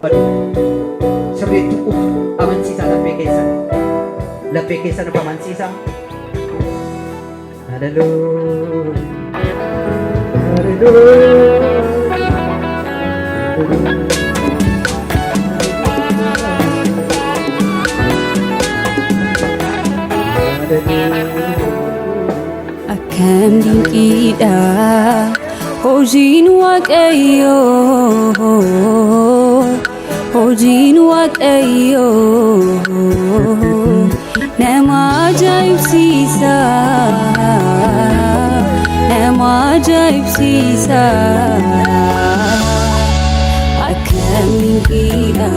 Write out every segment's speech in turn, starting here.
Sabi ito, amansisan lapi kesan na pamansisan. Hallelujah. Akan dingkida hojin waaqayyo hojin waaqayyo nama ajaa'ibsiisa akan dingkida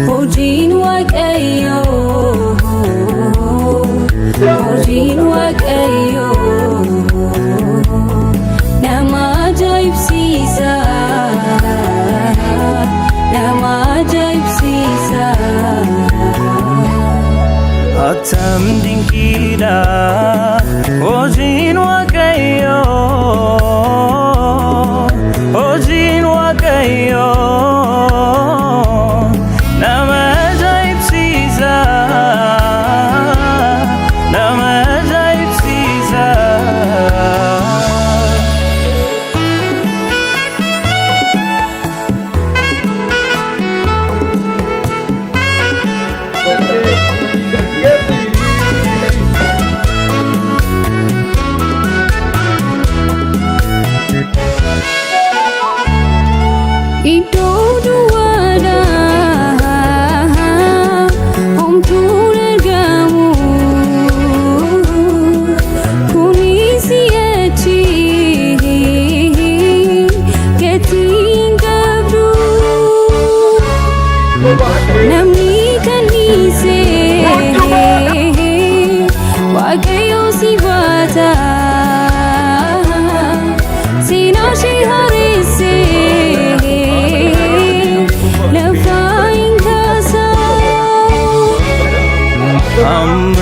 hojin waaqayyo hojin waaqayyo nama ajaa'ibsiisa Atam dingkida hojin waaqayyo hojin waaqayyo nama ajaa'ibsiisa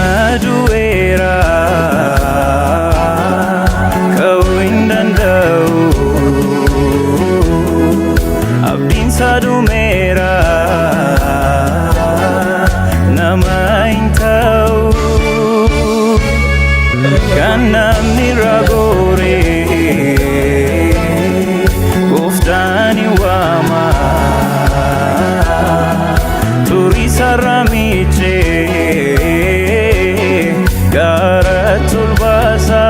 Amaduera kawindandau abdin sadumera namaintau kanam niragore uftani wama turi saramiche Garatul basa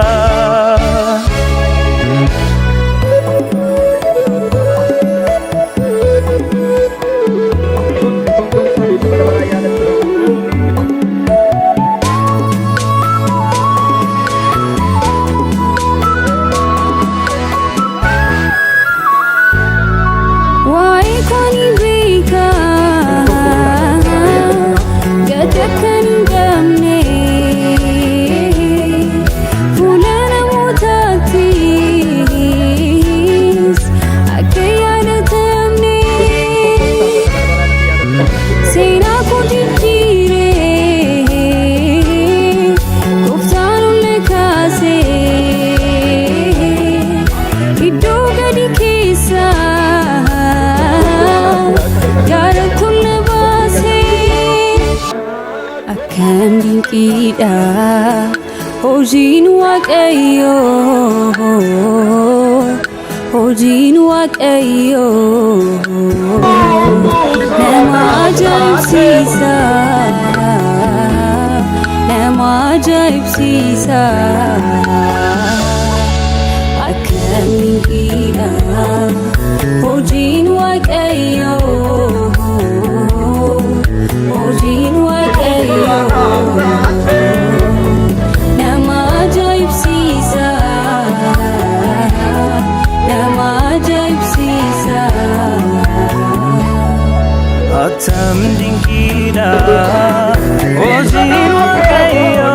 Why can't you break up? Get the condemned. Akan dingkida hojin waaqayyo hojin waaqayyo nama ajaa'ibsiisa akan dingkida hojin waaqayyo hojin waaqayyo nama ajaa'ibsiisa Atam dingkida hojin waaqayyo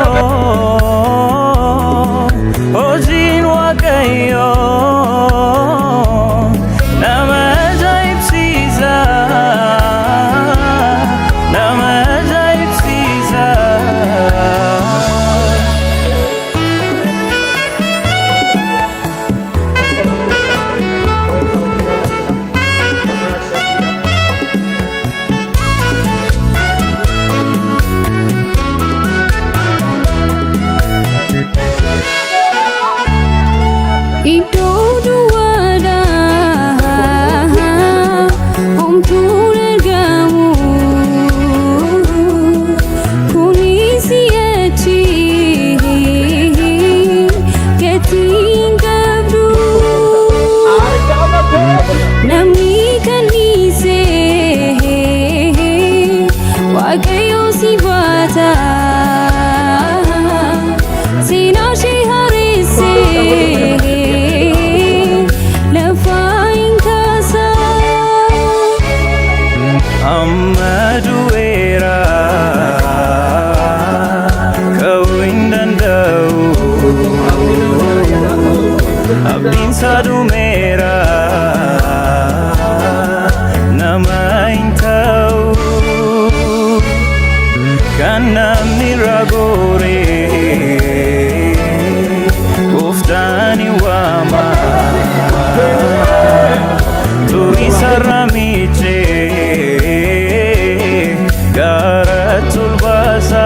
baata seenaa ishee haaressee lafa hin kaasa. Amma du'eera ka'uu hin danda'u, abdiin isaa dhumeera nama hin ta'u. Kan namni irraa goore Gooftaan ni waama, durii sarara miicee gaaratti ol baasa.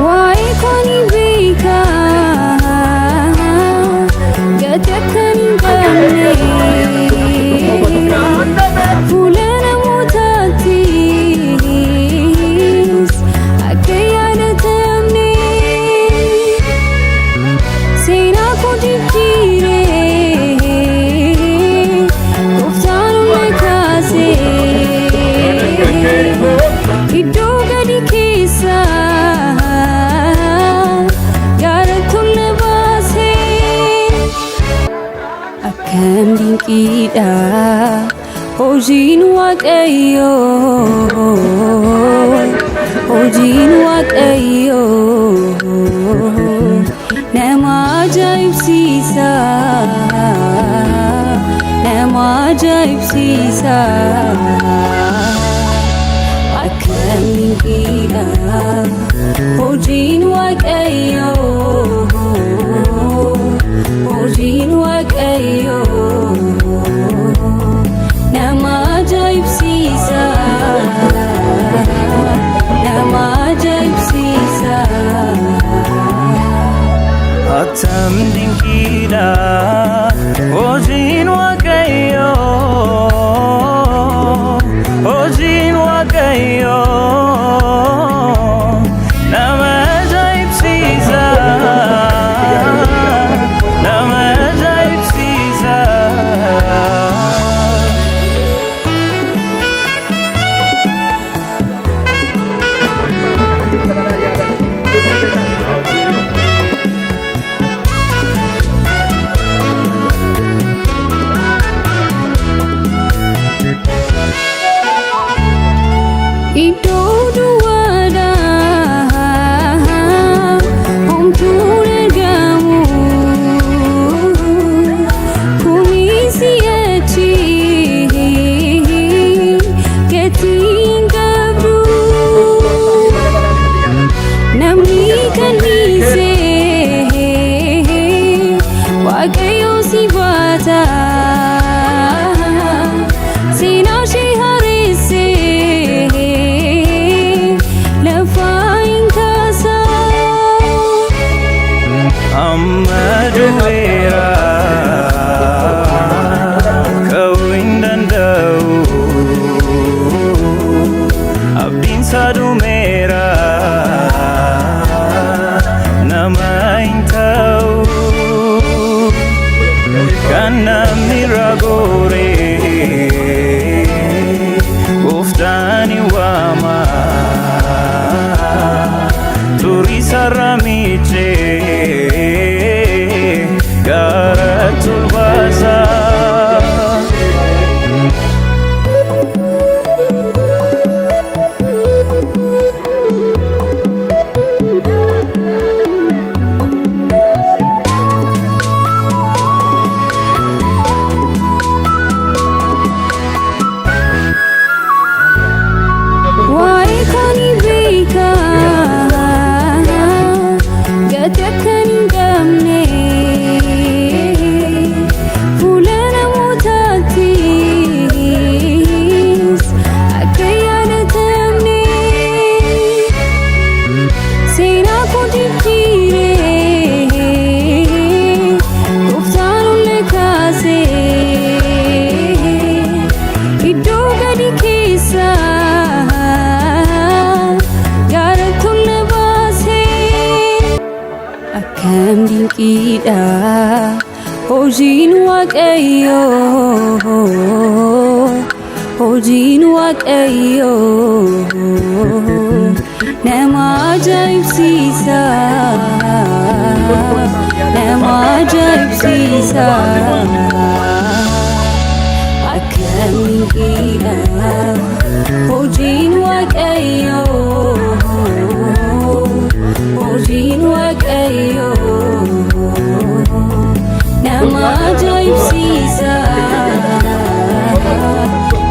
Waa'ee koo ni beeka gati akka hin qabne fuula namootaattis akka hin yaadatamne seenaa koo jijjiiree Gooftaan ol na kaasee iddoo gadi keessa akkam dinqiidha hojiin Waaqayyoo, hojiin Waaqayyoo nama ajaa'ibsiisa, nama ajaa'ibsiisa. Akkam dinqiidha hojiin Waaqayyoo, hojiin Waaqayyoo nama ajaa'ibsiisa, nama ajaa'ibsiisa. Attam dinqiidha hojiin Waaqayyoo, hojiin Waaqayyoo nama ajaa'ibsiisa, nama ajaa'ibsiisa. Iddoo duwwaadhaa homtuun argamu kumii si'achi gatii hin qabdu namni kan dhiisee Waaqayyoo si baata seenaa ishee haaressee lafa hin kaasa. Amma du'eera ka'uu hin danda'u, abdiin isaa dhumeera nama hin ta'u. Kan namni irraa goore Gooftaan ni waama, durii sarara miicee gaaratti ol baasa. Waa'ee koo ni beeka keessa gaara tolle baasee akkam dinqiidha hojiin waaqayyoo hojiin waaqayyoo nama ajaa'ibsiisa nama ajaa'ibsiisa akkam dinqiidha hojiin waaqayyoo hojiin waaqayyoo nama ajaa'ibsiisa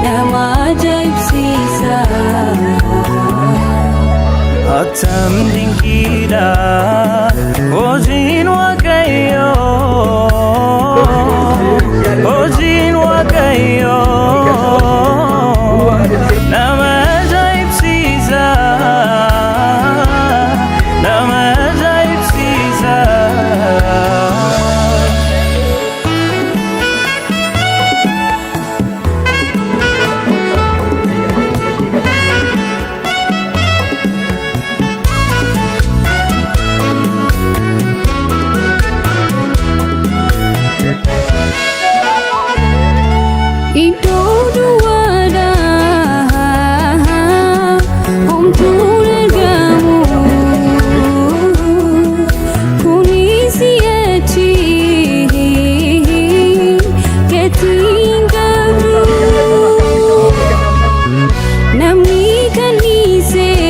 nama ajaa'ibsiisa Attam dinqiidha hojiin waaqayyoo hojiin waaqayyoo nama ajaa'ibsiisa nama ajaa'ibsiisa iddoo duwwaadhaa homtuun argamu kunis si'achi gatii hin qabdu namni kanniisee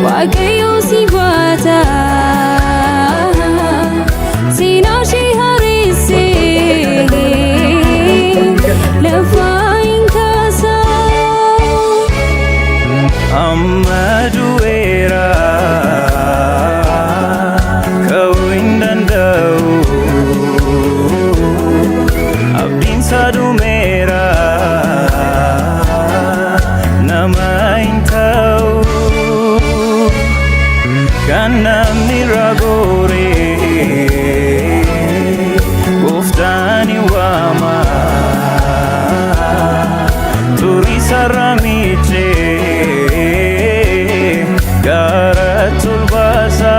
waaqayyoo si baata seenaa ishee haaressee lafa hin kaasa amma du'eera ka'uu hin danda'u abdiin isaa dhumeera nama hin ta'u kan namni ragoore gooftaan hin waama turii sarara miichee gaara tolbaasa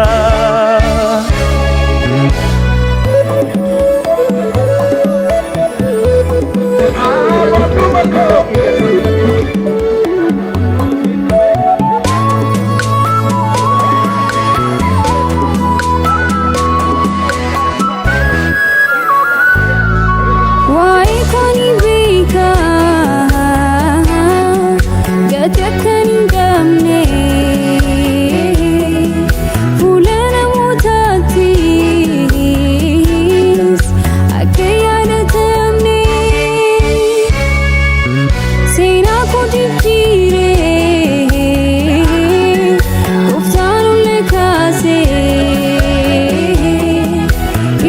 waa'ee kooni beeka gati akkan hin qabne fuula namootaattis akka yaadatamne seenaa koo jijjiiree gooftaan olle kaasee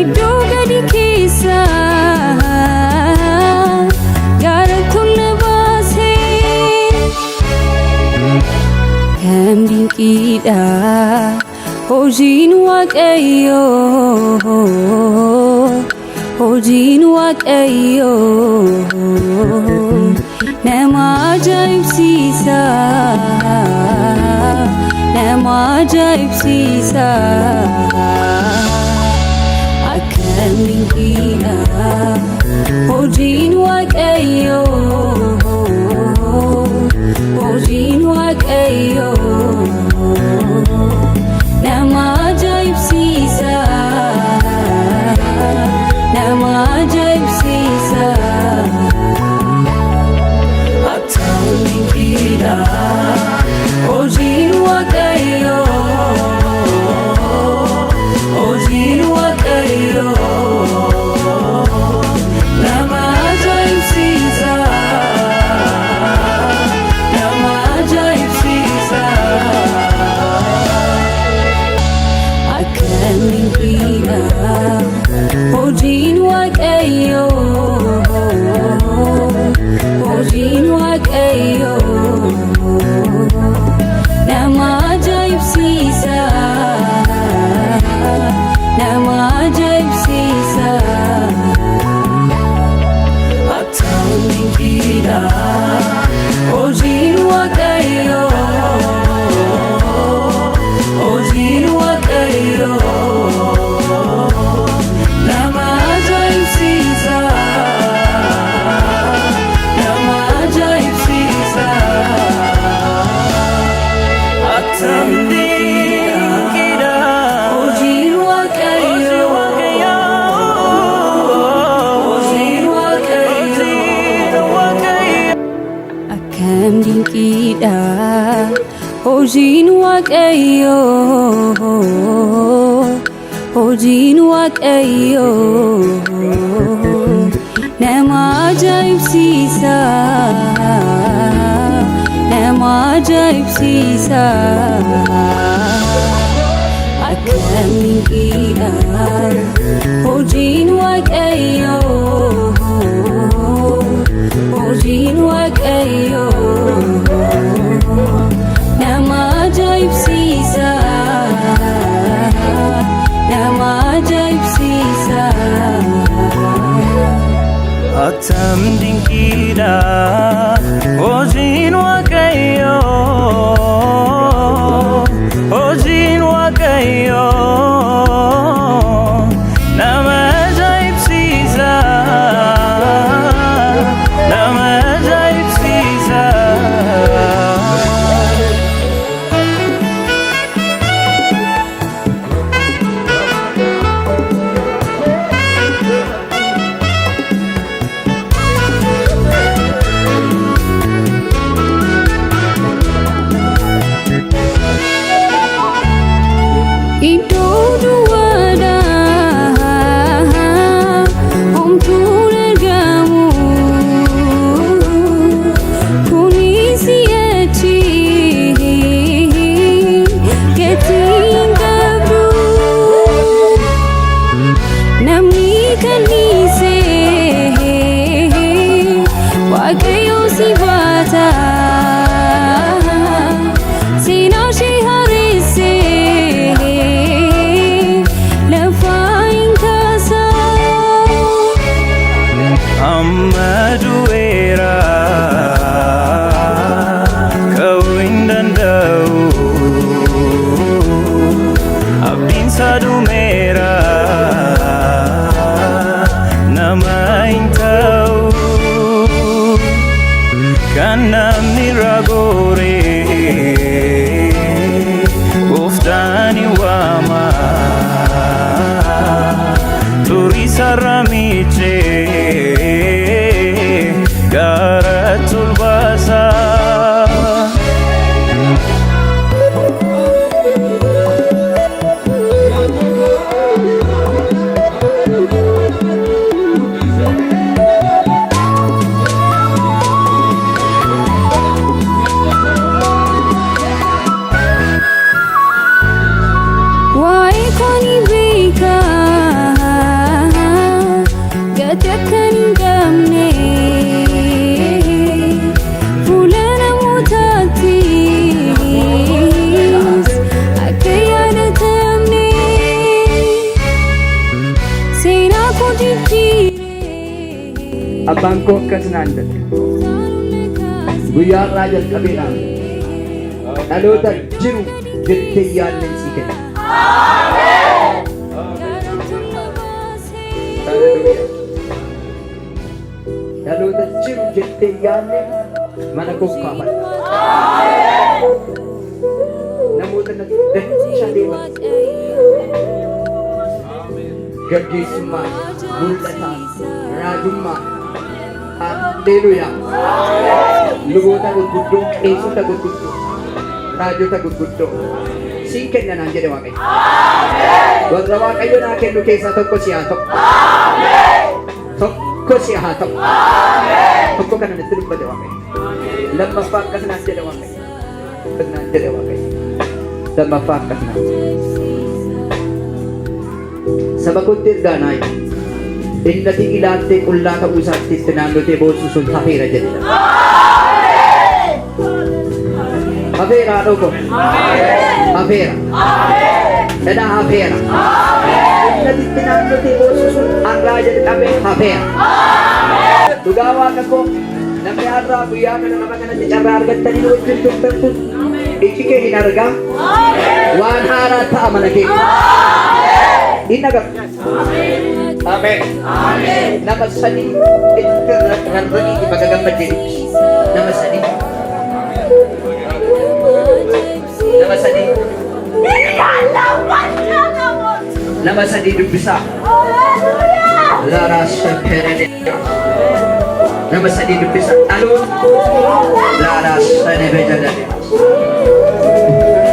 iddoo gadi keessa gaara tolle baasee akkam dinqiidha hojiin waaqayyoo hojiin waaqayyoo nama ajaa'ibsiisa nama ajaa'ibsiisa akkam dinqiidha hojiin waaqayyoo hojiin waaqayyoo nama ajaa'ibsiisa nama ajaa'ibsiisa akkam dinqiidha hojiin waaqayyoo hojiin waaqayyoo nama akkam dinqiidha hojiin waaqayyoo hojiin waaqayyoo nama ajaa'ibsiisa nama ajaa'ibsiisa akkam dinqiidha hojiin waaqayyoo hojiin waaqayyoo nama ajaa'ibsiisa nama ajaa'ibsiisa. Attam dinqiidha hojiin waaqayyoo hojiin waaqayyoo nama ajaa'ibsiisa nama ajaa'ibsiisa. Iddoo duwwaadhaa homtuun argamu kunis si'achi gatii hin qabdu namni kallisee waaqayyo si baata seenaa ishee haaressee lafa hin kaasa. Amma du'eera ka'uu hin danda'u abdiin isaa dhumeera nama hin ta'u kan namni ragoore gooftaan waama turii sarara miichee gara tulbaasa. Waa'ee koo ni beeka gati akka hin qabne fuula namootaattis akka yaadatamne seenaa koo jijjiire. Abbaan koo akkas naan jedhe guyyaa irraa jalqabeedhaan dhaloota jiru jettee yaadne sii kenna. Dhaloota jiru jettee yaadne mana koo kaafadha. Namoota dachaa deeman gaggeessummaan, mul'ataan, raajummaan, Alleluuyaa. Luboota gurguddoo, qeessota gurguddoo, raajota gurguddoo siin kenna naan jedhe Waaqayyo. Warra Waaqayyo naa kennu keessaa tokko si haa ta'u. Tokko si haa ta'u. Tokko kana natti dubbate Waaqayyo. Lammaffaa akkas naan jedhe Waaqayyo. Akkas naan jedhe Waaqayyo. Lammaffaa akkas naan jedhe. Saba kootti ergaa naa jedhe. Inni ati ilaaltee qullaa ta'uu isaatti itti naannotee boonsu sun hafeera jedhe. Hafeera haadhoo koo. Hafeera. Dhadhaa hafeera. Inni ati itti naannotee boonsu sun har'aa jalqabee hafeera. Dhugaa Waaqa koo namni har'aa guyyaa kana nama kanatti carraa argattanii wajjin turtan kun iji kee hin argaa. Waan haaraa ta'a mana kee. Hin agarra. Amen. Nama sadii itti rarranii baga gammadee nama sadii. Nama sadii. Nama sadii dubbisaa. Laraa sheperede. nama sadii dubbisa dhaloota laalaas sanebe jedhani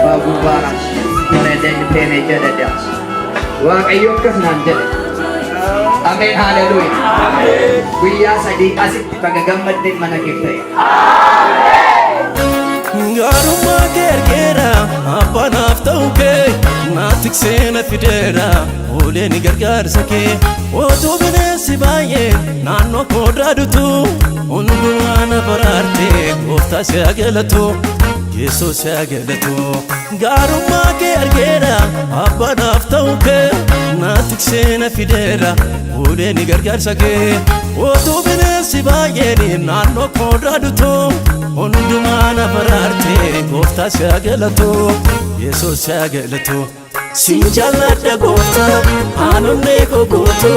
baabubaaras manadeen peene jedhadha waaqayyo akkas naan jedhe ameen haleluuya guyyaa sadii asitti baga gammaddeen mana keef ta'e Garummaa kee argeera abbanaaf ta'u kee na tiksee na fideera oolee ni gargaarsa kee otuu bineensi baay'ee naannoo koo dhaadutu hundumaa na baraartee gooftaa si haa galatu Yesuus si haa galatu Garummaa kee argeera abbanaaf ta'u kee na tiksee na fideera oolee ni gargaarsa kee otuu bineensi baay'ee naannoo koo dhaadutu hundumaa na baraartee gooftaa si haa galatu Yesuus si haa galatu Si jaalladha gooftaa aanonnee koo gootu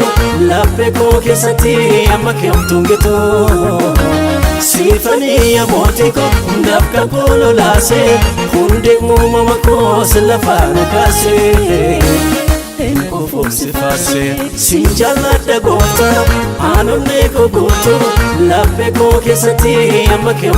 laphee koo keessatti amma keemtuun gitu Siifanii mootii koo dafqa koo lolaasee hundee uumama koo si lafaan kaasee Inkufuusi faasee Si jaalladha gooftaa aanonnee koo gootu laphee koo keessatti amma keemtuun